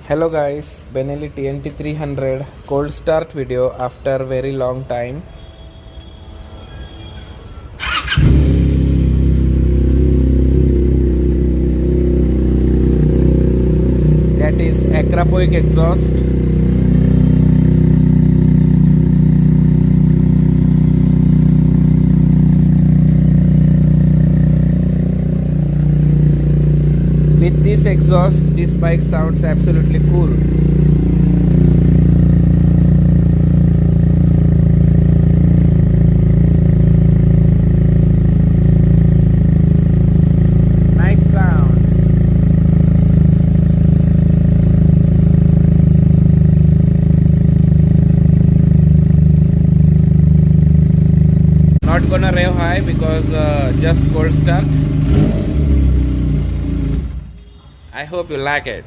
Hello guys, Benelli TNT 300 cold start video after very long time. That is Akrapovik exhaust. With this exhaust, this bike sounds absolutely cool. Nice sound. Not gonna rev high because just cold start. I hope you like it.